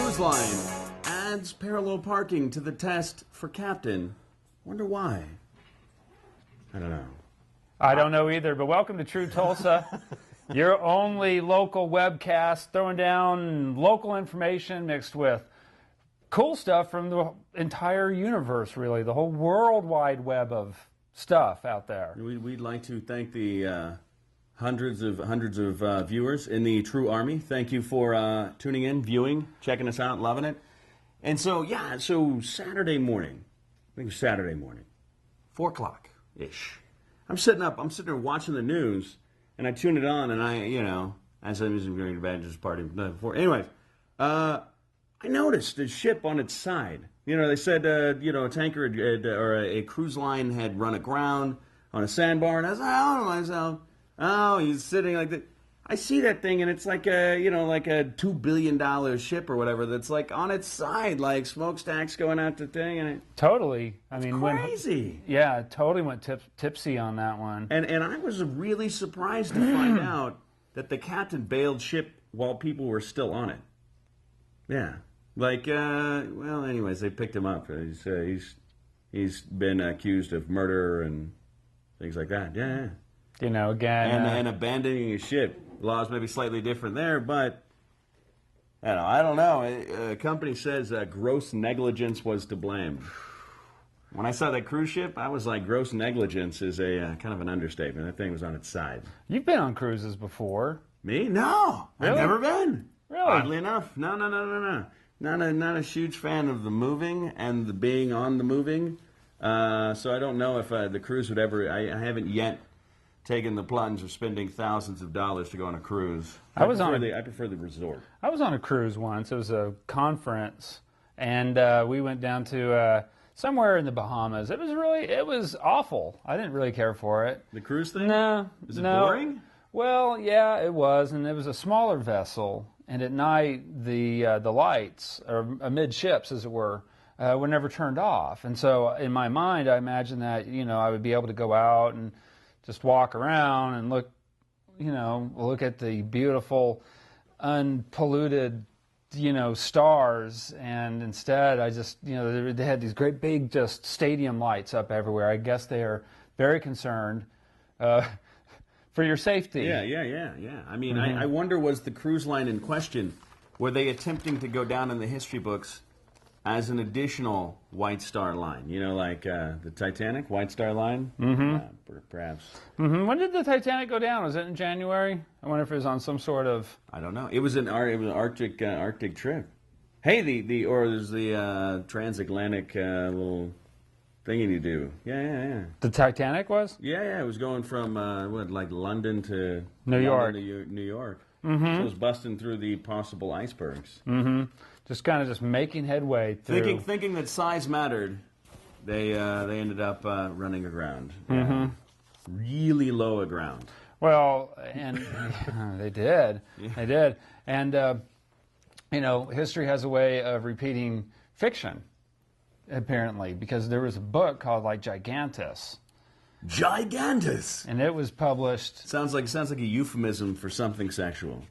Cruise line adds parallel parking to the test for captain. Wonder why? I don't know. I don't know either, but welcome to Tru Tulsa, your only local webcast throwing down local information mixed with cool stuff from the entire universe, really, the whole world wide web of stuff out there. We'd like to thank the hundreds of viewers in the True Army. Thank you for tuning in, viewing, checking us out, loving it. And so, yeah, so Saturday morning, I think it was Saturday morning, 4 o'clock-ish. I'm sitting there watching the news, and I tune it on, and as I was going to bed, just party before. Anyways, I noticed a ship on its side. They said, a tanker or a cruise line had run aground on a sandbar, and I was like, to myself, oh, he's sitting like that. I see that thing, and it's like a $2 billion ship or whatever that's like on its side, like smokestacks going out the thing, and totally. Crazy. Totally went tipsy on that one. And I was really surprised to find out that the captain bailed ship while people were still on it. Yeah. Anyways, they picked him up. He's been accused of murder and things like that. Yeah. Again. And abandoning a ship. Laws may be slightly different there, but I don't know. A company says gross negligence was to blame. When I saw that cruise ship, I was like, gross negligence is a kind of an understatement. That thing was on its side. You've been on cruises before. Me? No. Really? I've never been. Really? Oddly enough. No. Not a huge fan of the moving and the being on the moving. So I don't know if the cruise would ever... I haven't yet taken the plunge of spending thousands of dollars to go on a cruise. I prefer the resort. I was on a cruise once. It was a conference, and we went down to somewhere in the Bahamas. It was awful. I didn't really care for it. The cruise thing? No. Is it boring? Well, yeah, it was, and it was a smaller vessel. And at night, the lights, or amidships, as it were never turned off. And so, in my mind, I imagined that I would be able to go out and just walk around and look at the beautiful, unpolluted, stars. And instead, I just, they had these great big just stadium lights up everywhere. I guess they are very concerned for your safety. Yeah. I mean, I wonder, was the cruise line in question, were they attempting to go down in the history books as an additional White Star Line? Like the Titanic, White Star Line? Perhaps. When did the Titanic go down? Was it in January? I wonder if it was on some sort of... I don't know. It was an Arctic trip. Hey, there's the transatlantic little thingy to do. Yeah. The Titanic was? Yeah. It was going from, London to... New York. New York. So it was busting through the possible icebergs. Just making headway through. Thinking that size mattered, they ended up running aground. Really low aground. Well, and they did. Yeah. They did. And, history has a way of repeating fiction, apparently, because there was a book called, Gigantus. Gigantus! And it was published... Sounds like a euphemism for something sexual.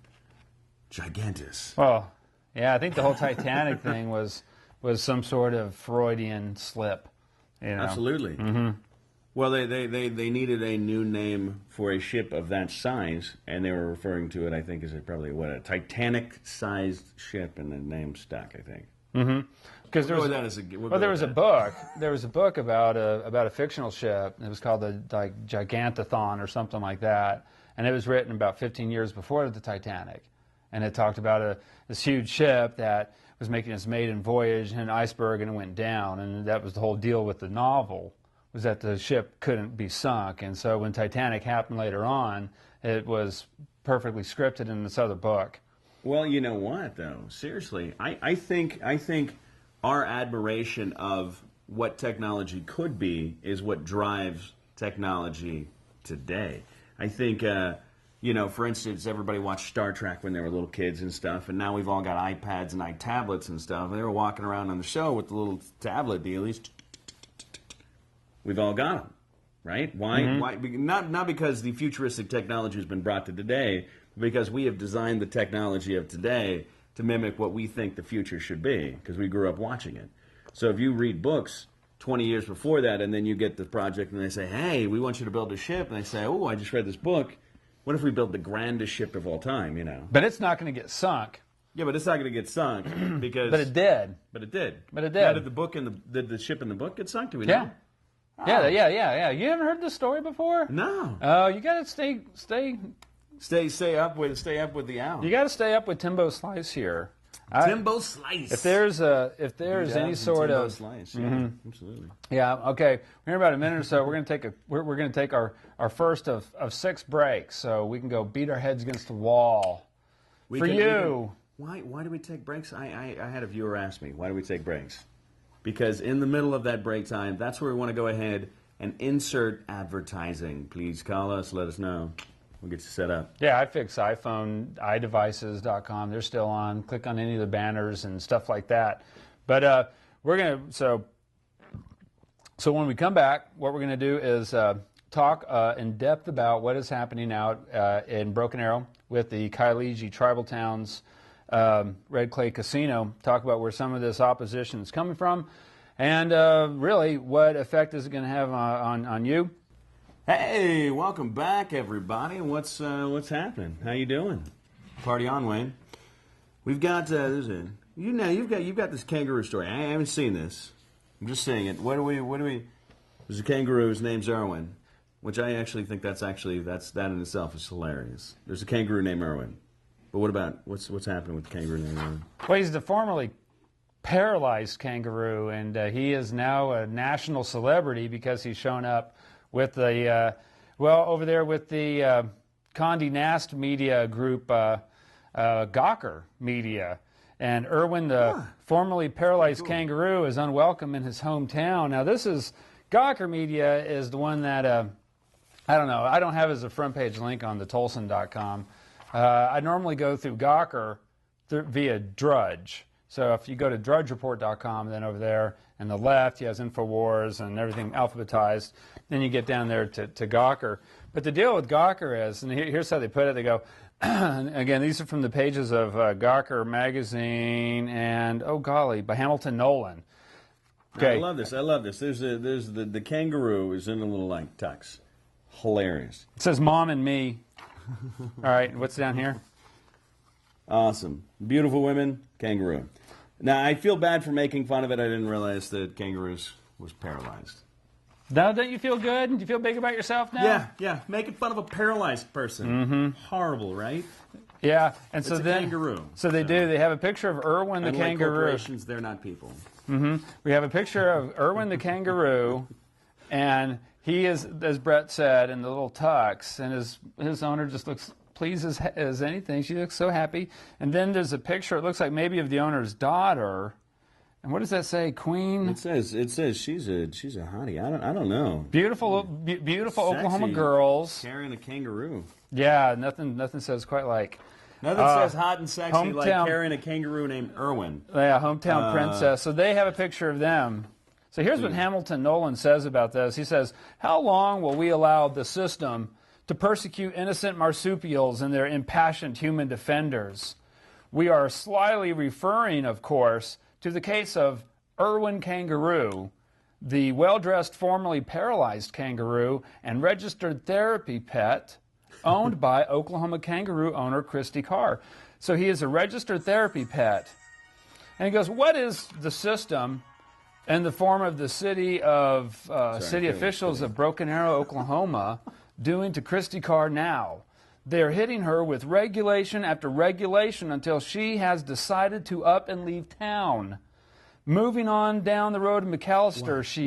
Gigantus. Well... Yeah, I think the whole Titanic thing was some sort of Freudian slip. Absolutely. Well, they needed a new name for a ship of that size, and they were referring to it, I think, as probably a Titanic-sized ship, and the name stuck, I think. Because there was a book. There was a book about a fictional ship. It was called the Gigantathon or something like that, and it was written about 15 years before the Titanic. And it talked about this huge ship that was making its maiden voyage in an iceberg, and it went down. And that was the whole deal with the novel, was that the ship couldn't be sunk. And so when Titanic happened later on, it was perfectly scripted in this other book. Well, you know what, though? Seriously, I think our admiration of what technology could be is what drives technology today. I think... for instance, everybody watched Star Trek when they were little kids and stuff, and now we've all got iPads and iTablets and stuff, and they were walking around on the show with the little tablet dealies. We've all got them, right? Why? Why? Not because the futuristic technology has been brought to today, but because we have designed the technology of today to mimic what we think the future should be because we grew up watching it. So if you read books 20 years before that and then you get the project and they say, hey, we want you to build a ship, and they say, oh, I just read this book. What if we build the grandest ship of all time, you know? But it's not going to get sunk. Yeah, but it's not going to get sunk because... But it did. But it did. But it did. Now, did the ship in the book get sunk? Do we know? Yeah. Oh. Yeah. You haven't heard this story before? No. Oh, you got to stay up with the owl. You got to stay up with Timbo Slice here. Timbo Slice. If there's any sort Timbo of Slice, yeah, absolutely. Yeah, okay. Here in about a minute or so, we're going to take our first of 6 breaks, so we can go beat our heads against the wall. Why do we take breaks? I had a viewer ask me, why do we take breaks? Because in the middle of that break time, that's where we want to go ahead and insert advertising. Please call us, let us know. We'll get you set up. Yeah, I fix iPhone, iDevices.com. They're still on. Click on any of the banners and stuff like that. But we're going to, so when we come back, what we're going to do is talk in depth about what is happening out in Broken Arrow with the Kailiji Tribal Towns Red Clay Casino. Talk about where some of this opposition is coming from and really what effect is it going to have on you. Hey, welcome back, everybody. What's happening? How you doing? Party on, Wayne. We've got you've got this kangaroo story. I haven't seen this. I'm just saying it. What do we? There's a kangaroo. His name's Erwin, which I actually think that in itself is hilarious. There's a kangaroo named Erwin, but what about what's happening with the kangaroo named Erwin? Well, he's the formerly paralyzed kangaroo, and he is now a national celebrity because he's shown up with the, over there with the Condé Nast media group, Gawker Media. And Erwin, the formerly paralyzed kangaroo, is unwelcome in his hometown. Now, Gawker Media is the one that, I don't know, I don't have as a front page link on the Tulsan.com. I normally go through Gawker via Drudge. So if you go to drudgereport.com, then over there on the left, he has InfoWars and everything alphabetized. Then you get down there to Gawker. But the deal with Gawker is, and here's how they put it, they go, again, these are from the pages of Gawker magazine and, oh golly, by Hamilton Nolan. Okay. I love this. There's the kangaroo is in a little like tux. Hilarious. It says Mom and Me. All right, what's down here? Awesome. Beautiful women, kangaroo. Now, I feel bad for making fun of it. I didn't realize that kangaroos was paralyzed. Now, don't you feel good? Do you feel big about yourself now? Yeah. Making fun of a paralyzed person. Mm-hmm. Horrible, right? Yeah, and it's a kangaroo. So they do. They have a picture of Erwin the kangaroo. Like corporations, they're not people. Mm-hmm. We have a picture of Erwin the kangaroo, and he is, as Brett said, in the little tux, and his owner just looks pleased as anything. She looks so happy. And then there's a picture, it looks like maybe of the owner's daughter. And what does that say? Queen? It says she's a hottie. I don't know. Beautiful Oklahoma girls carrying a kangaroo. Yeah, nothing says quite like. Nothing says hot and sexy like carrying a kangaroo named Erwin. Yeah, hometown princess. So they have a picture of them. So here's what Hamilton Nolan says about this. He says, "How long will we allow the system to persecute innocent marsupials and their impassioned human defenders? We are slyly referring, of course, to the case of Erwin Kangaroo, the well-dressed, formerly paralyzed kangaroo and registered therapy pet owned by Oklahoma kangaroo owner Christy Carr." So he is a registered therapy pet. And he goes, what is the system in the form of the city officials of Broken Arrow, Oklahoma, doing to Christy Carr now? They're hitting her with regulation after regulation until she has decided to up and leave town. Moving on down the road to McAllister, is.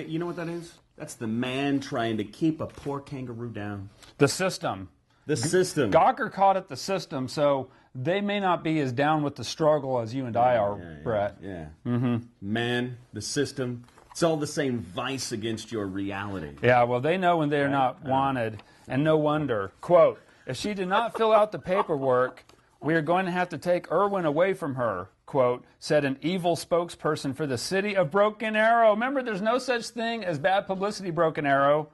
You know what that is? That's the man trying to keep a poor kangaroo down. The system. The system. Gawker called it the system, so they may not be as down with the struggle as you and I are, Brett. Yeah. Mm-hmm. Man, the system. It's all the same vice against your reality. Yeah, well, they know when they are not wanted. And no wonder. Quote, "If she did not fill out the paperwork, we are going to have to take Erwin away from her," quote, said an evil spokesperson for the city of Broken Arrow. Remember, there's no such thing as bad publicity, Broken Arrow.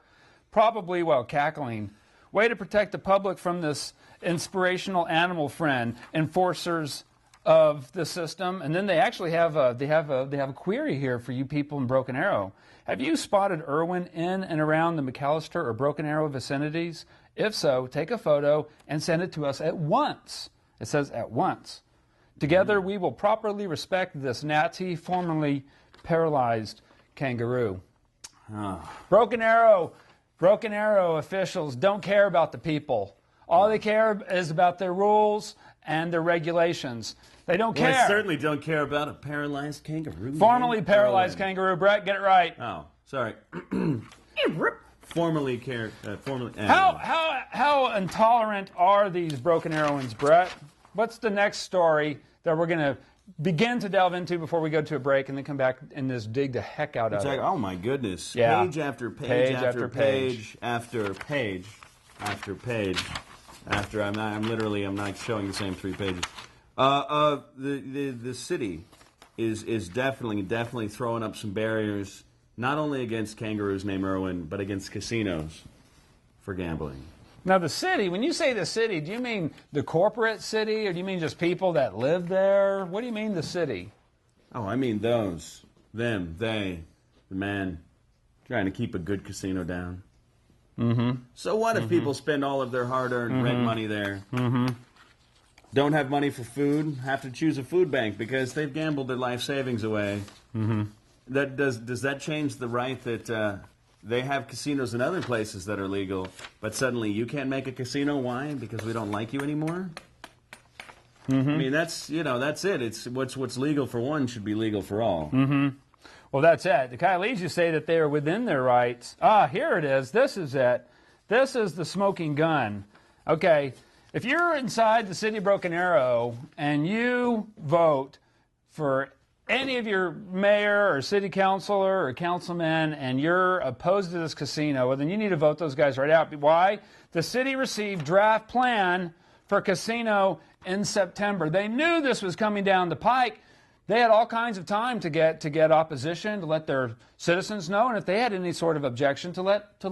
Probably while cackling way to protect the public from this inspirational animal friend, enforcers of the system. And then they actually have a query here for you people in Broken Arrow. Have you spotted Irwin in and around the McAllister or Broken Arrow vicinities? If so, take a photo and send it to us at once. It says at once. Together, we will properly respect this natty, formerly paralyzed kangaroo. Broken Arrow officials don't care about the people. All they care is about their rules and their regulations. They don't care. Well, I certainly don't care about a paralyzed kangaroo. Formerly paralyzed kangaroo. Brett, get it right. Oh, sorry. Formerly. How intolerant are these Broken Arrowans, Brett? What's the next story that we're going to begin to delve into before we go to a break and then come back and just dig the heck out of it? Oh my goodness. Yeah. Page after page after page after page after page after I'm not showing the same 3 pages. The city is definitely throwing up some barriers, not only against kangaroos named Irwin, but against casinos for gambling. Now, the city, when you say the city, do you mean the corporate city, or do you mean just people that live there? What do you mean the city? Oh, I mean those, them, they, the man, trying to keep a good casino down. Mm-hmm. So what if people spend all of their hard-earned rent money there? Mm-hmm. Don't have money for food, have to choose a food bank because they've gambled their life savings away. Mm-hmm. Does that change the right that they have casinos in other places that are legal, but suddenly you can't make a casino? Why? Because we don't like you anymore? Mm-hmm. I mean, that's it. It's what's legal for one should be legal for all. Mm-hmm. Well, that's it. The Kylie's say that they are within their rights. Here it is. This is it. This is the smoking gun. Okay, if you're inside the city of Broken Arrow and you vote for any of your mayor or city councilor or councilman and you're opposed to this casino, well, then you need to vote those guys right out. Why? The city received draft plan for casino in September. They knew this was coming down the pike. They had all kinds of time to get opposition, to let their citizens know, and if they had any sort of objection, to let the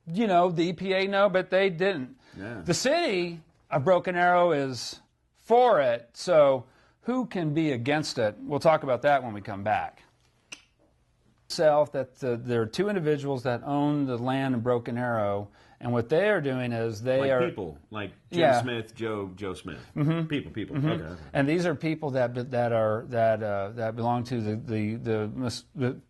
EPA know, but they didn't. Yeah. The city of Broken Arrow is for it, so who can be against it? We'll talk about that when we come back. There are 2 individuals that own the land in Broken Arrow, and what they are doing is people like Jim Smith, Joe Smith. Mm-hmm. People. Mm-hmm. Okay. And these are people that belong to the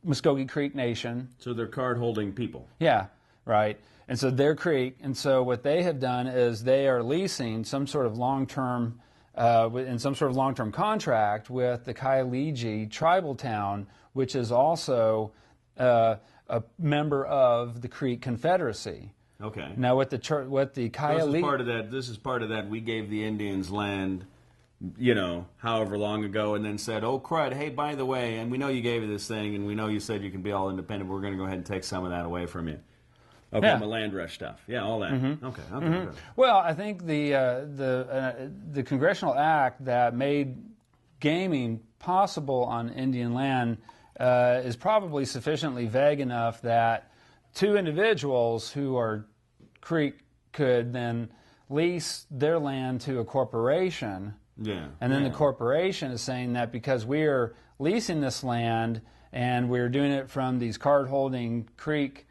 Muskogee Creek Nation. So they're card-holding people. Yeah, right. And so they're Creek, and so what they have done is they are leasing some sort of long-term in some sort of long-term contract with the Kylie's tribal town, which is also a member of the Creek Confederacy. Okay. Now, what the Kylie... This is part of that. We gave the Indians land, however long ago, and then said, "Oh crud! Hey, by the way, and we know you gave us this thing, and we know you said you can be all independent. But we're going to go ahead and take some of that away from you." Oklahoma land rush stuff. Yeah, all that. Mm-hmm. Okay. Mm-hmm. Well, I think the congressional act that made gaming possible on Indian land is probably sufficiently vague enough that 2 individuals who are Creek could then lease their land to a corporation. Yeah. And then the corporation is saying that because we're leasing this land and we're doing it from these card-holding Creek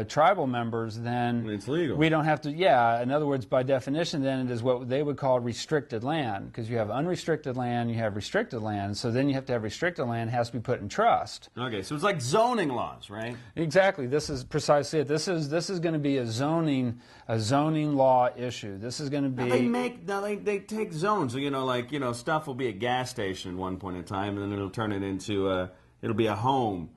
tribal members, then it's legal. We don't have to. Yeah, in other words, by definition, then it is what they would call restricted land, because you have unrestricted land, you have restricted land. So then you have to have restricted land has to be put in trust. Okay, so it's like zoning laws, right? Exactly. This is precisely it. This is going to be a zoning law issue. This is going to be. They take zones. So, stuff will be a gas station at one point in time, and then it'll turn it into it'll be a home.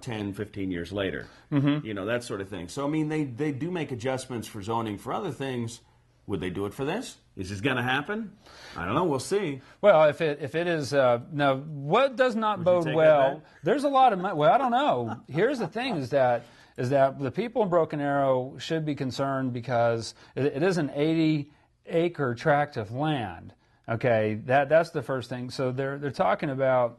10, 15 years later, that sort of thing. So, I mean, they do make adjustments for zoning for other things. Would they do it for this? Is this going to happen? I don't know. We'll see. Well, if it is now, what does not bode well? There's a lot of money. Well, I don't know. Here's the thing: is that the people in Broken Arrow should be concerned because it is an 80-acre tract of land. Okay, that's the first thing. So they're talking about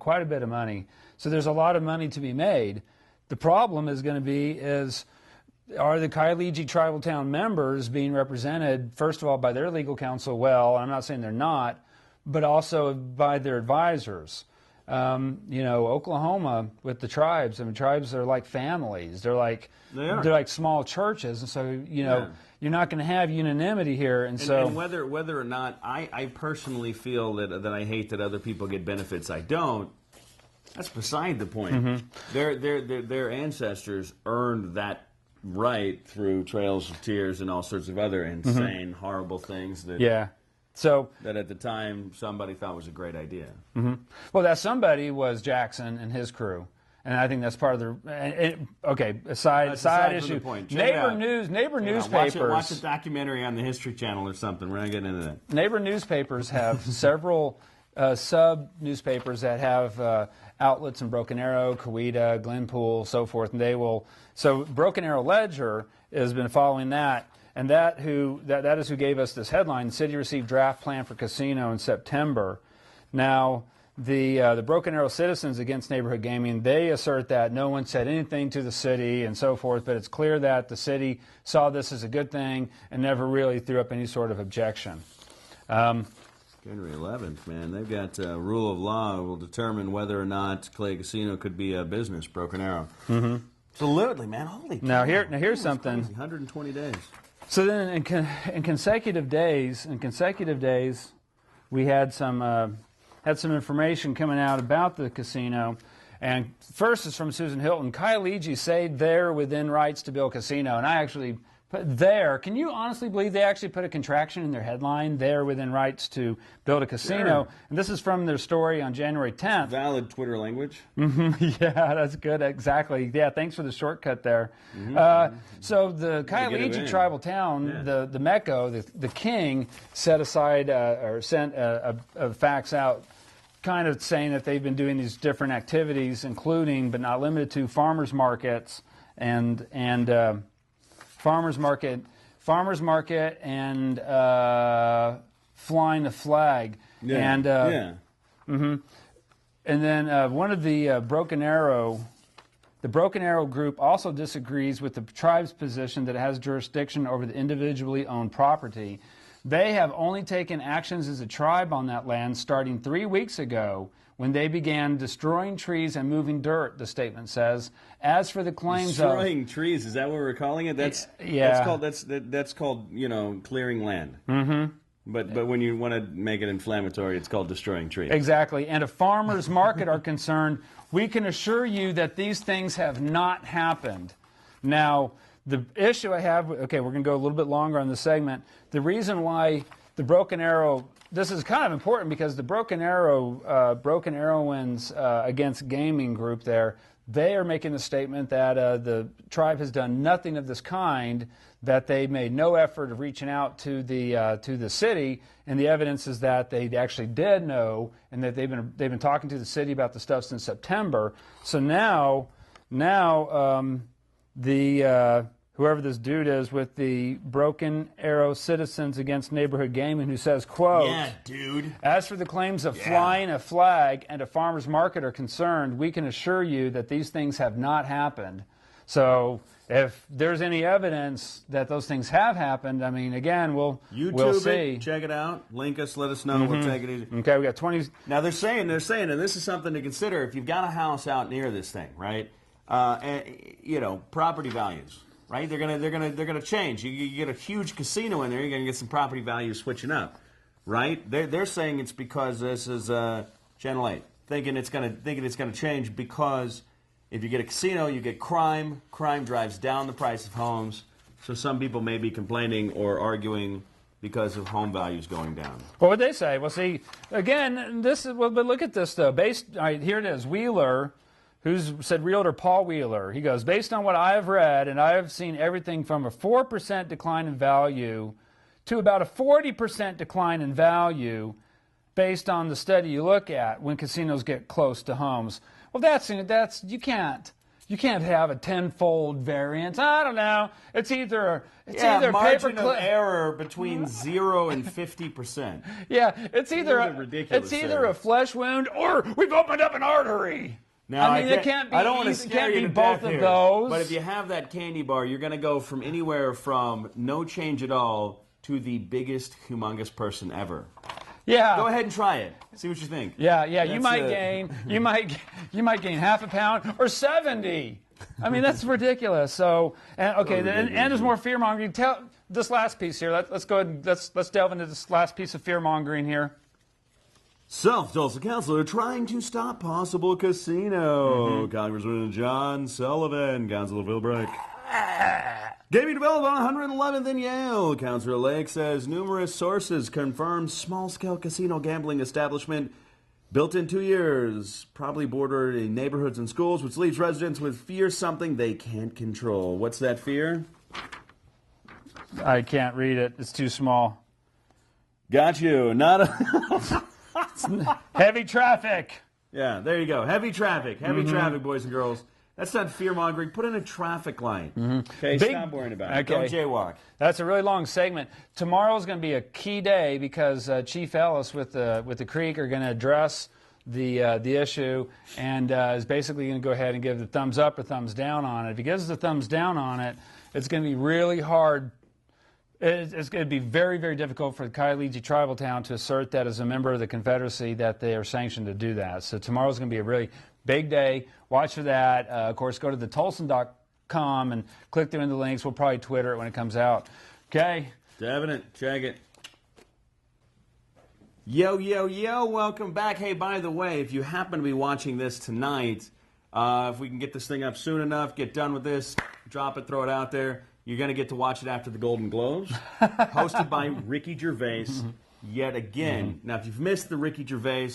quite a bit of money. So there's a lot of money to be made. The problem is going to be are the Kailiji tribal town members being represented, first of all, by their legal counsel? Well, I'm not saying they're not, but also by their advisors. Oklahoma with the tribes. I mean, tribes are like families. They're like small churches, and so you're not going to have unanimity here. And whether or not I personally feel that I hate that other people get benefits, I don't. That's beside the point. Mm-hmm. Their ancestors earned that right through trails of tears and all sorts of other insane, horrible things that that at the time somebody thought was a great idea. Mm-hmm. Well, that somebody was Jackson and his crew. And I think that's part of the side issue. Neighbor newspapers. Watch a documentary on the History Channel or something. We're not getting into that. Neighbor newspapers have several sub newspapers that have outlets in Broken Arrow, Coweta, Glenpool, so forth, and so Broken Arrow Ledger has been following that, and that is who gave us this headline: the city received draft plan for casino in September. Now, the Broken Arrow citizens against neighborhood gaming, they assert that no one said anything to the city and so forth, but it's clear that the city saw this as a good thing and never really threw up any sort of objection. January 11th, man. They've got rule of law will determine whether or not Clay Casino could be a business, Broken Arrow. Mm-hmm. Absolutely, man. Holy cow. Now here's something. Crazy. 120 days. So then in consecutive days, we had some information coming out about the casino. And first is from Susan Hilton. Kailiji say they're within rights to build casino. And I actually put there. Can you honestly believe they actually put a contraction in their headline? They're within rights to build a casino. Sure. And this is from their story on January 10th. Valid Twitter language. Mm-hmm. Yeah, that's good. Exactly. Yeah, thanks for the shortcut there. Mm-hmm. So the Kailiji tribal town, the Mecco, the king, set aside or sent a fax out kind of saying that they've been doing these different activities, including but not limited to farmers markets and farmers market and flying the flag. And then one of the Broken Arrow group also disagrees with the tribe's position that it has jurisdiction over the individually owned property. They have only taken actions as a tribe on that land starting 3 weeks ago when they began destroying trees and moving dirt, the statement says. As for the claims destroying trees, is that what we're calling it? That's called clearing land. Mm-hmm. But when you want to make it inflammatory, it's called destroying trees. Exactly. And if farmers market are concerned, we can assure you that these things have not happened. Now, the issue I have, okay, we're going to go a little bit longer on this segment. The reason why the Broken Arrow, this is kind of important because the Broken Arrowans Against Gaming group there, they are making the statement that the tribe has done nothing of this kind, that they made no effort of reaching out to the city, and the evidence is that they actually did know, and that they've been talking to the city about the stuff since September. So now whoever this dude is with the Broken Arrow Citizens Against Neighborhood Gaming, who says, quote, "Yeah, dude. As for the claims of flying a flag and a farmer's market are concerned, we can assure you that these things have not happened." So if there's any evidence that those things have happened, I mean, again, we'll see. Check it out. Link us. Let us know. Mm-hmm. We'll take it easy. Okay, we got 20. Now they're saying, and this is something to consider. If you've got a house out near this thing, right? Property values. Right, they're gonna change. You get a huge casino in there, you're gonna get some property values switching up, right? They're saying it's because this is Channel 8, thinking it's gonna change because if you get a casino, you get crime. Crime drives down the price of homes. So some people may be complaining or arguing because of home values going down. What would they say? Well, see, again, but look at this though. Here it is, Wheeler. Who's said realtor Paul Wheeler. He goes, based on what I have read, and I have seen everything from a 4% decline in value to about a 40% decline in value based on the study you look at when casinos get close to homes. Well, that's you can't have a tenfold variance. I don't know. It's either margin of error between 0 and 50%. Yeah, it's either a flesh wound or we've opened up an artery. Now, I mean, it can't be. I don't want to It scare can't you be to both death of here, those. but if you have that candy bar, you're going to go from anywhere from no change at all to the biggest, humongous person ever. Yeah. Go ahead and try it. See what you think. Yeah. That's You might gain. You might gain half a pound or 70. I mean, that's ridiculous. So, and there's more fear mongering. Tell this last piece here. Let's go ahead and let's delve into this last piece of fear mongering here. South Tulsa councilor trying to stop possible casino. Congressman John Sullivan, Councilor Philbrick. Gaming developed on 111th and Yale. Councilor Lake says numerous sources confirm small-scale casino gambling establishment built in 2 years, probably bordered in neighborhoods and schools, which leaves residents with fear something they can't control. What's that fear? I can't read it. It's too small. Got you. Not a... Heavy traffic. Yeah, there you go. Heavy traffic. Heavy traffic, boys and girls. That's not fear-mongering. Put in a traffic light. Okay, stop worrying about it. Don't jaywalk. That's a really long segment. Tomorrow's going to be a key day because Chief Ellis with the Creek are going to address the issue and is basically going to go ahead and give the thumbs up or thumbs down on it. If he gives the thumbs down on it, it's going to be really hard. It's going to be very, very difficult for the Kyaliji tribal town to assert that as a member of the Confederacy that they are sanctioned to do that. So tomorrow's going to be a really big day. Watch for that. Of course, go to thetulsan.com and click through in the links. We'll probably Twitter it when it comes out. Okay? Definite. Check it. Yo, yo, yo. Welcome back. Hey, by the way, if you happen to be watching this tonight, if we can get this thing up soon enough, get done with this, drop it, throw it out there. You're going to get to watch it after the Golden Globes, hosted by Ricky Gervais yet again. Now, if you've missed the Ricky Gervais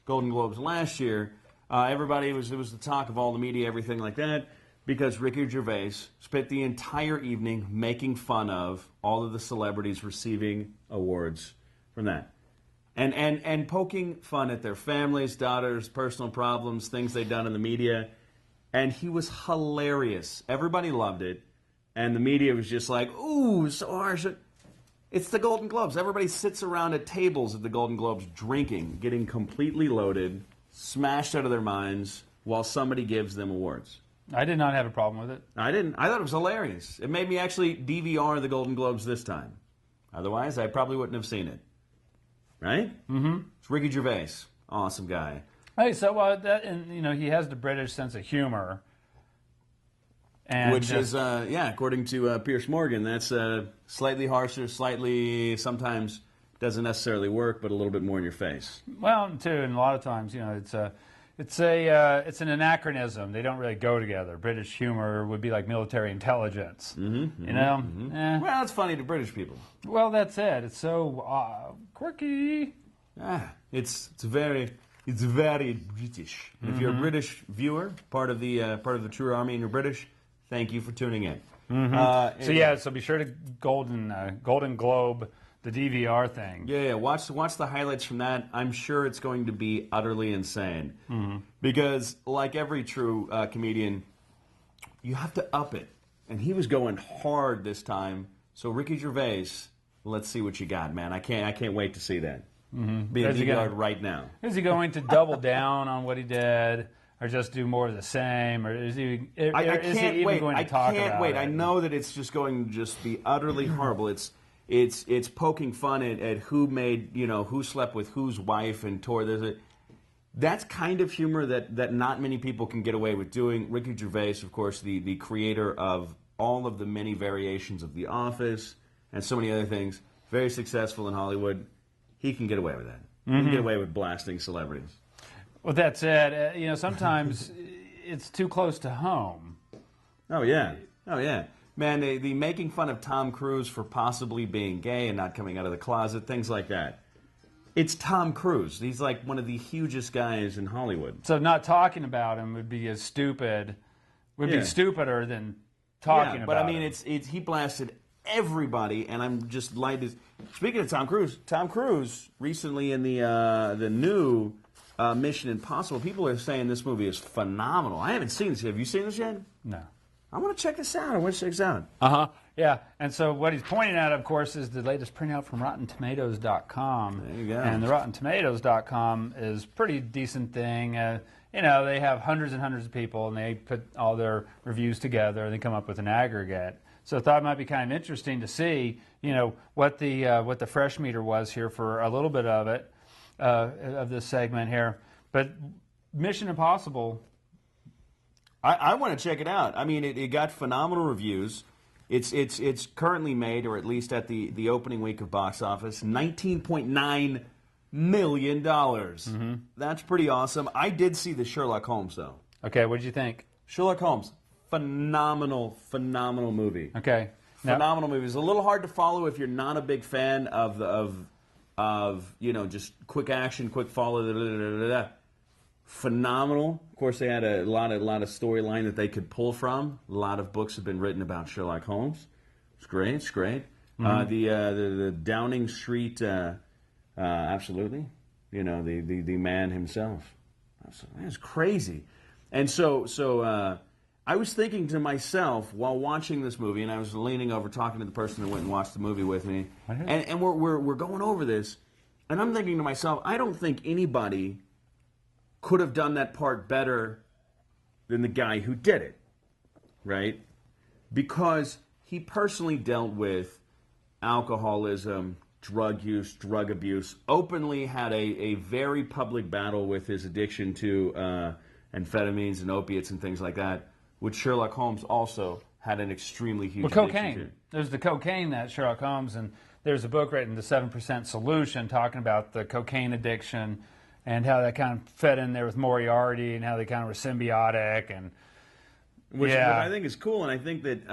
Golden Globes last year, it was the talk of all the media, everything like that, because Ricky Gervais spent the entire evening making fun of all of the celebrities receiving awards from that. And poking fun at their families, daughters, personal problems, things they'd done in the media. And he was hilarious. Everybody loved it. And the media was just like, ooh, so harsh. It's the Golden Globes. Everybody sits around at tables at the Golden Globes drinking, getting completely loaded, smashed out of their minds, while somebody gives them awards. I did not have a problem with it. I didn't. I thought it was hilarious. It made me actually DVR the Golden Globes this time. Otherwise, I probably wouldn't have seen it. Right? Mm-hmm. It's Ricky Gervais. Awesome guy. Hey, so he has the British sense of humor. And, which is, according to Pierce Morgan, that's slightly harsher, slightly, sometimes doesn't necessarily work, but a little bit more in your face. Well, too, and a lot of times, it's an anachronism. They don't really go together. British humor would be like military intelligence. Well, it's funny to British people. Well, that's it. It's so quirky. It's very British. And if you're a British viewer, part of the True Army, and you're British, thank you for tuning in. So be sure to Golden Globe the DVR thing. Yeah. Watch the highlights from that. I'm sure it's going to be utterly insane. Because like every true comedian, you have to up it. And he was going hard this time. So Ricky Gervais, let's see what you got, man. I can't wait to see that. Being DVR'd right now. Is he going to double down on what he did? Or just do more of the same, or is he going to talk about it? I can't wait. I know that it's just going to just be utterly horrible. It's poking fun at who made, who slept with whose wife and tore this. That's kind of humor that not many people can get away with doing. Ricky Gervais, of course, the creator of all of the many variations of The Office and so many other things, very successful in Hollywood. He can get away with that. He can get away with blasting celebrities. Well, that's it. Sometimes it's too close to home. Oh, yeah. Man, the making fun of Tom Cruise for possibly being gay and not coming out of the closet, things like that. It's Tom Cruise. He's like one of the hugest guys in Hollywood. So not talking about him would be be stupider than talking about him. But I mean, he blasted everybody, and I'm just like this. Speaking of Tom Cruise recently in the new Mission Impossible, people are saying this movie is phenomenal. I haven't seen this yet. Have you seen this yet? No. I want to check this out. I want to check this out. Yeah, and so what he's pointing at, of course, is the latest printout from RottenTomatoes.com. There you go. And the RottenTomatoes.com is a pretty decent thing. You know, they have hundreds and hundreds of people, and they put all their reviews together, and they come up with an aggregate. So I thought it might be kind of interesting to see, you know, what the fresh meter was here for a little bit of it, of this segment here. But Mission Impossible. I want to check it out. I mean, it got phenomenal reviews. It's currently made, or at least at the opening week of box office, $19.9 million. Mm-hmm. That's pretty awesome. I did see the Sherlock Holmes, though. Okay, what did you think? Sherlock Holmes, phenomenal movie. Okay. Phenomenal movie. It's a little hard to follow if you're not a big fan of you know, just quick action, quick follow. Phenomenal. Of course, they had a lot of storyline that they could pull from. A lot of books have been written about Sherlock Holmes. It's great. It's great. Mm-hmm. The Downing Street, absolutely. You know, the man himself. That's crazy. And so I was thinking to myself while watching this movie, and I was leaning over talking to the person that went and watched the movie with me, and we're going over this, and I'm thinking to myself, I don't think anybody could have done that part better than the guy who did it, right? Because he personally dealt with alcoholism, drug use, drug abuse, openly had a very public battle with his addiction to amphetamines and opiates and things like that, which Sherlock Holmes also had an extremely huge addiction cocaine. to. There's the cocaine that Sherlock Holmes, and there's a book written, The 7% Solution, talking about the cocaine addiction and how that kind of fed in there with Moriarty and how they kind of were symbiotic. And Which I think is cool, and I think that...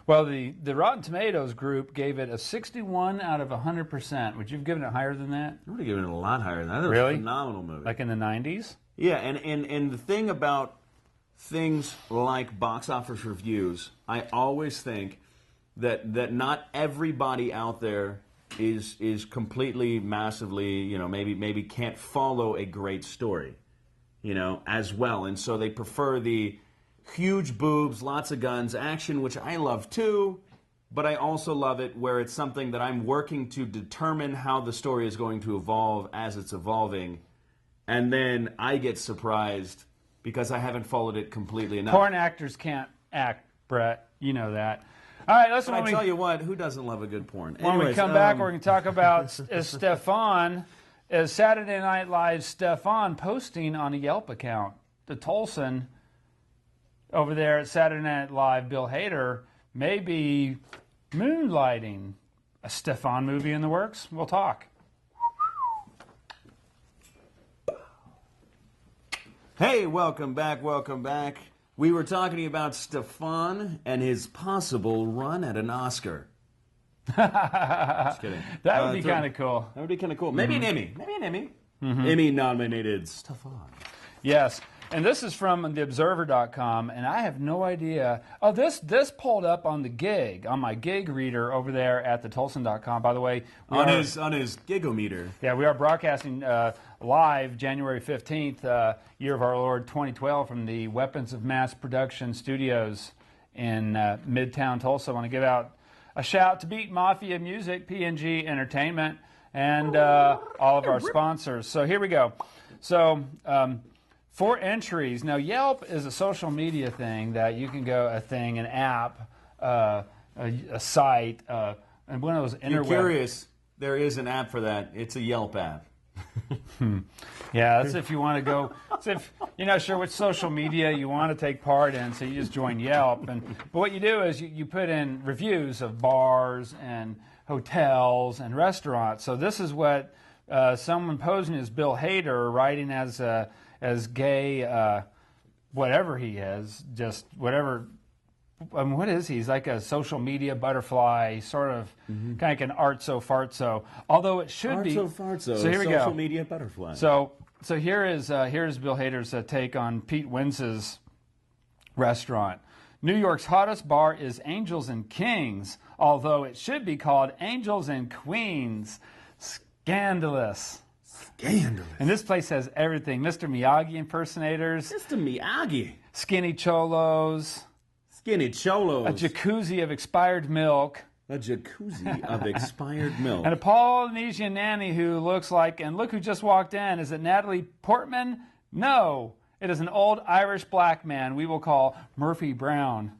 well, the Rotten Tomatoes group gave it a 61 out of 100%. Would you have given it higher than that? I would have given it a lot higher than that. That was Really? a phenomenal movie. Like in the 90s? Yeah, and the thing about things like box office reviews, I always think that not everybody out there is completely, massively, you know, maybe can't follow a great story, you know, as well. And so they prefer the huge boobs, lots of guns, action, which I love too, but I also love it where it's something that I'm working to determine how the story is going to evolve as it's evolving, and then I get surprised because I haven't followed it completely enough. Porn actors can't act, Brett. You know that. All right, listen. But I tell you what, who doesn't love a good porn? When we come back, we're going to talk about Stefan. Is Saturday Night Live's Stefan posting on a Yelp account? The Tulsan over there at Saturday Night Live, Bill Hader, may be moonlighting. A Stefan movie in the works? We'll talk. Hey, welcome back, welcome back. We were talking about Stefan and his possible run at an Oscar. Just kidding. That would be kind of cool. That would be kind of cool. Maybe an Emmy. Maybe an Emmy. Emmy-nominated Stefan. Yes. And this is from theobserver.com, and I have no idea. Oh, this pulled up on the gig, on my gig reader over there at thetulsan.com. By the way, on his gigometer. Yeah, we are broadcasting live January 15th, year of our Lord 2012, from the Weapons of Mass Production Studios in Midtown Tulsa. I want to give out a shout to Beat Mafia Music, PNG Entertainment, and all of our sponsors. So here we go. So 4 entries. Now, Yelp is a social media thing that you can go, an app, a site, and one of those interweb. You're curious, there is an app for that. It's a Yelp app. Yeah, that's if you want to go. It's if you're not sure which social media you want to take part in, so you just join Yelp. But what you do is you put in reviews of bars and hotels and restaurants. So this is what someone posing as Bill Hader, writing as gay, whatever he is, just whatever. I mean, what is he? He's like a social media butterfly, sort of, kind of like an artso-fartso. Although it should be artso-fartso. So here we go. Social media butterfly. So here is Bill Hader's take on Pete Wentz's restaurant. New York's hottest bar is Angels and Kings, although it should be called Angels and Queens. Scandalous. Scandalous. And this place has everything. Mr. Miyagi impersonators. Mr. Miyagi. Skinny cholos. Skinny cholos. A jacuzzi of expired milk. A jacuzzi of expired milk. And a Polynesian nanny who looks like, and look who just walked in. Is it Natalie Portman? No. It is an old Irish black man we will call Murphy Brown.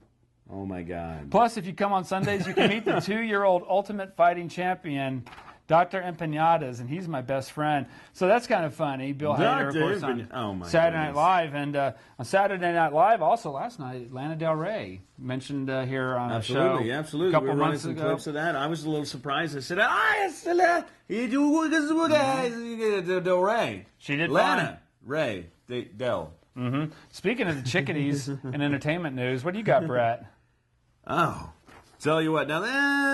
Oh, my God. Plus, if you come on Sundays, you can meet the 2-year-old Ultimate Fighting Champion, Dr. Empanadas, and he's my best friend. So that's kind of funny. Bill Hader, of course, on Saturday Night Live. And on Saturday Night Live, also last night, Lana Del Rey mentioned here on a show. Absolutely. A couple we were months running some ago. clips of that. I was a little surprised. I said, Del Rey. She did Lana Ray Del. Mm-hmm. Speaking of the chickadees in entertainment news, what do you got, Brett? Oh, tell you what. Now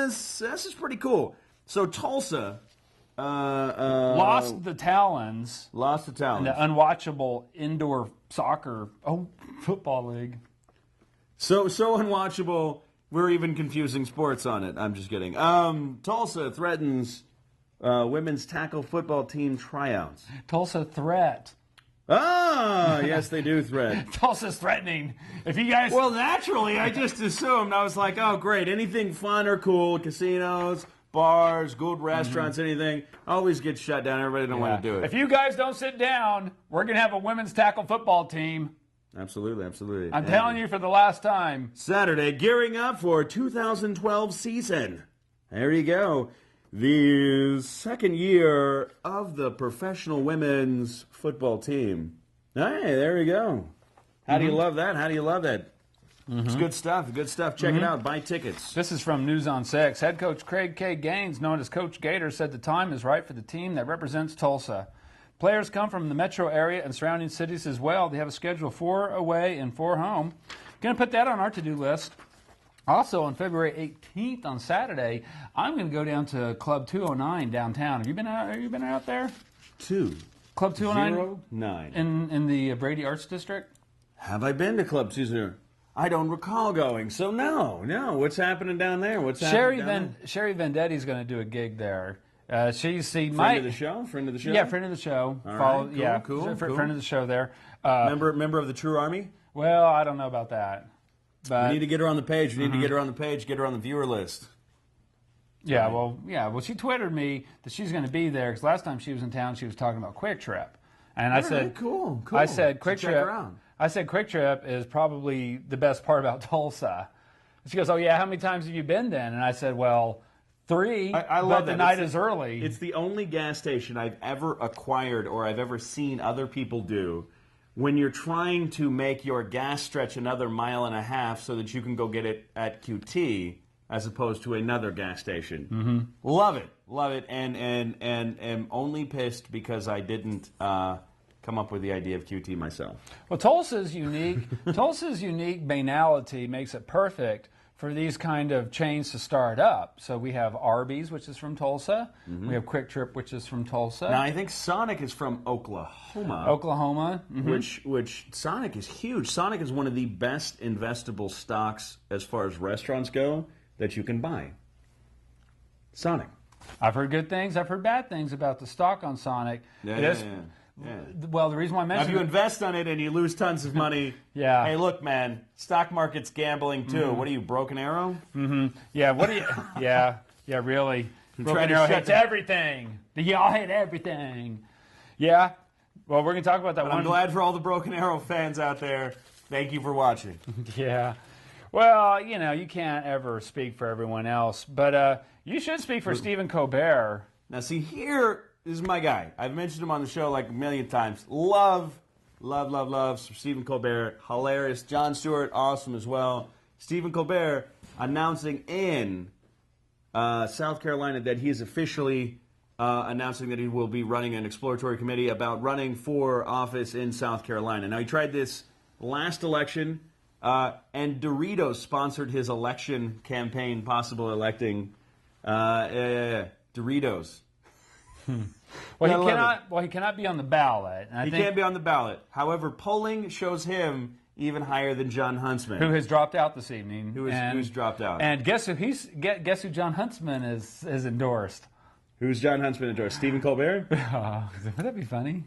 this is pretty cool. So Tulsa lost the Talons. Lost the Talons. In the unwatchable indoor soccer football league. So unwatchable. We're even confusing sports on it. I'm just kidding. Tulsa threatens women's tackle football team tryouts. Tulsa threat. Ah, yes, they do threat. Tulsa's threatening. If you guys... Well, naturally, I just assumed. I was like, oh, great. Anything fun or cool, casinos, bars, good restaurants, anything, always gets shut down. Everybody don't want to do it. If you guys don't sit down, we're going to have a women's tackle football team. Absolutely, absolutely. I'm telling you for the last time. Saturday, gearing up for 2012 season. There you go. The second year of the professional women's football team. Hey, there you go. How do you love that? How do you love that? It's good stuff. Good stuff. Check it out. Buy tickets. This is from News on 6. Head coach Craig K. Gaines, known as Coach Gator, said the time is right for the team that represents Tulsa. Players come from the metro area and surrounding cities as well. They have a schedule 4 away and 4 home. Going to put that on our to-do list. Also, on February 18th, on Saturday, I'm going to go down to Club 209 downtown. Have you been out there? Club 209? In the Brady Arts District? Have I been to Club 209? I don't recall going, so no. What's happening down there? Sherry Vendetti's going to do a gig there. She's friend of the show? Yeah, friend of the show. All right, cool. Friend of the show there. Member of the True Army? Well, I don't know about that. But we need to get her on the page. Get her on the page. Get her on the viewer list. Yeah, well, she Twittered me that she's going to be there because last time she was in town, she was talking about Quick Trip, and I said, "Cool." I said, "Quick Trip." I said, "Quick Trip is probably the best part about Tulsa." She goes, "Oh yeah, how many times have you been then?" And I said, "Well, 3. I love but that. The night is early." It's the only gas station I've ever acquired or I've ever seen other people do. When you're trying to make your gas stretch another mile and a half so that you can go get it at QT as opposed to another gas station. Love it, and am only pissed because I didn't come up with the idea of QT myself. Well, Tulsa's unique banality makes it perfect for these kind of chains to start up. So we have Arby's, which is from Tulsa. We have Quick Trip, which is from Tulsa. Now I think Sonic is from Oklahoma. Which Sonic is huge. Sonic is one of the best investable stocks as far as restaurants go that you can buy. Sonic. I've heard good things. I've heard bad things about the stock on Sonic. Yeah. Well, the reason why I mentioned if you invest on it and you lose tons of money, yeah. Hey, look, man, stock market's gambling too. What are you, Broken Arrow? Yeah. What do you? Yeah. Really. Broken Arrow hits everything. Y'all hit everything. Yeah. Well, we're gonna talk about that. I'm glad for all the Broken Arrow fans out there. Thank you for watching. Yeah. Well, you can't ever speak for everyone else, but you should speak for Stephen Colbert. Now, see, this is my guy. I've mentioned him on the show like a million times. Love Stephen Colbert. Hilarious. Jon Stewart, awesome as well. Stephen Colbert announcing in South Carolina that he is officially announcing that he will be running an exploratory committee about running for office in South Carolina. Now, he tried this last election, and Doritos sponsored his election campaign, possible electing Doritos. Well, he cannot be on the ballot. He can't be on the ballot. However, polling shows him even higher than John Huntsman, who has dropped out this evening. Who's dropped out? And guess who John Huntsman is endorsed? Who's John Huntsman endorsed? Stephen Colbert? Would that be funny?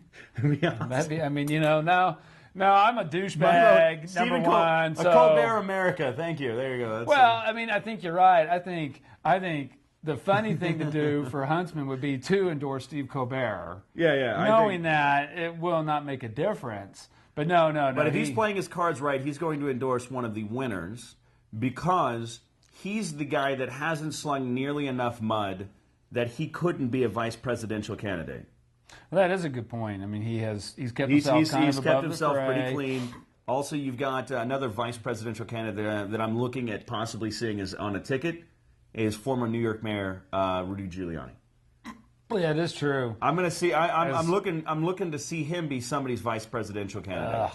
Yeah. That'd be. I mean, now No, I'm a douchebag, number one. A So Colbert America. Thank you. There you go. That's I mean, I think you're right. I think the funny thing to do for Huntsman would be to endorse Steve Colbert. Yeah. Knowing that it will not make a difference. But no. But if he's playing his cards right, he's going to endorse one of the winners because he's the guy that hasn't slung nearly enough mud that he couldn't be a vice presidential candidate. Well, that is a good point. I mean, he's kept himself he's kept himself pretty clean. Also, you've got another vice presidential candidate that I'm looking at possibly seeing is on a ticket is former New York Mayor Rudy Giuliani. Well, yeah, it is true. I'm going to see. I'm looking to see him be somebody's vice presidential candidate.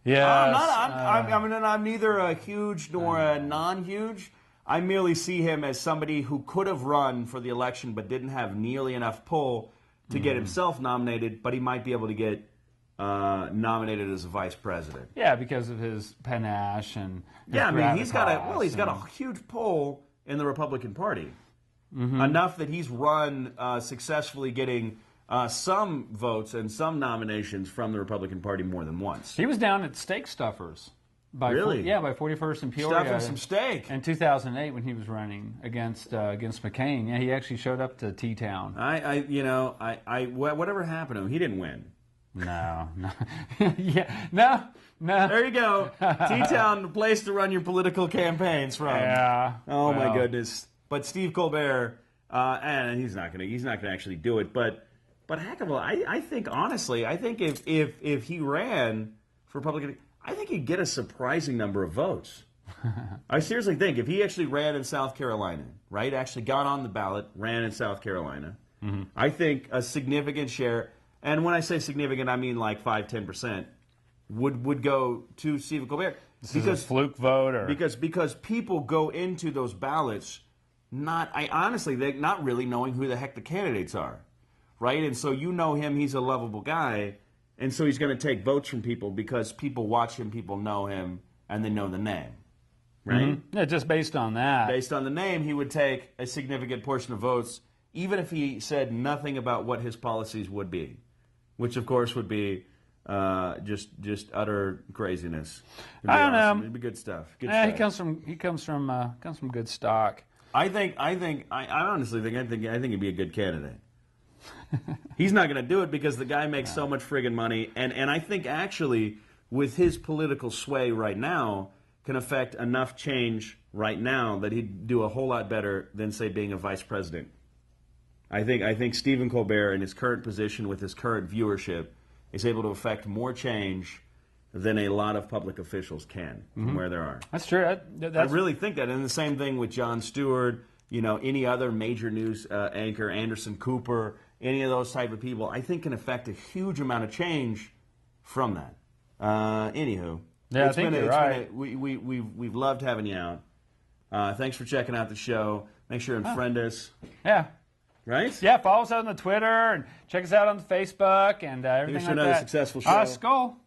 Yeah, I'm neither a huge nor a non-huge. I merely see him as somebody who could have run for the election but didn't have nearly enough pull to get himself nominated, but he might be able to get nominated as a vice president. Yeah, because of his panache and he's got a huge pull in the Republican Party, enough that he's run successfully, getting some votes and some nominations from the Republican Party more than once. He was down at Steak Stuffers. By 41st and Peoria. Stuffing some steak. In 2008 when he was running against McCain. Yeah, he actually showed up to T-Town. Whatever happened to him, he didn't win. No. No. There you go. T-Town, the place to run your political campaigns from. Yeah. Oh my goodness. But Steve Colbert, and he's not gonna actually do it. But heck of a, I think honestly, if he ran for Republican, I think he'd get a surprising number of votes. I seriously think if he actually ran in South Carolina, right, actually got on the ballot, ran in South Carolina, I think a significant share, and when I say significant, I mean like 5-10%, would go to Stephen Colbert. This is a fluke vote, or because people go into those ballots honestly, they're not really knowing who the heck the candidates are, right? And so you know him, he's a lovable guy. And so he's going to take votes from people because people watch him, people know him, and they know the name, right? Yeah, just based on that. Based on the name, he would take a significant portion of votes, even if he said nothing about what his policies would be, which of course would be just utter craziness. I don't know. It'd be good stuff. He comes from good stock. I honestly think he'd be a good candidate. He's not going to do it because the guy makes so much friggin' money, and I think actually with his political sway right now can affect enough change right now that he'd do a whole lot better than, say, being a vice president. I think Stephen Colbert in his current position with his current viewership is able to affect more change than a lot of public officials can from where they are. That's true. I really think that, and the same thing with Jon Stewart, any other major news anchor, Anderson Cooper, any of those type of people, I think can affect a huge amount of change from that. Anywho, I think you're right. We've loved having you out. Thanks for checking out the show. Make sure and friend us. Yeah. Right? Yeah, follow us on the Twitter and check us out on the Facebook and everything like that. Another successful show. Skull.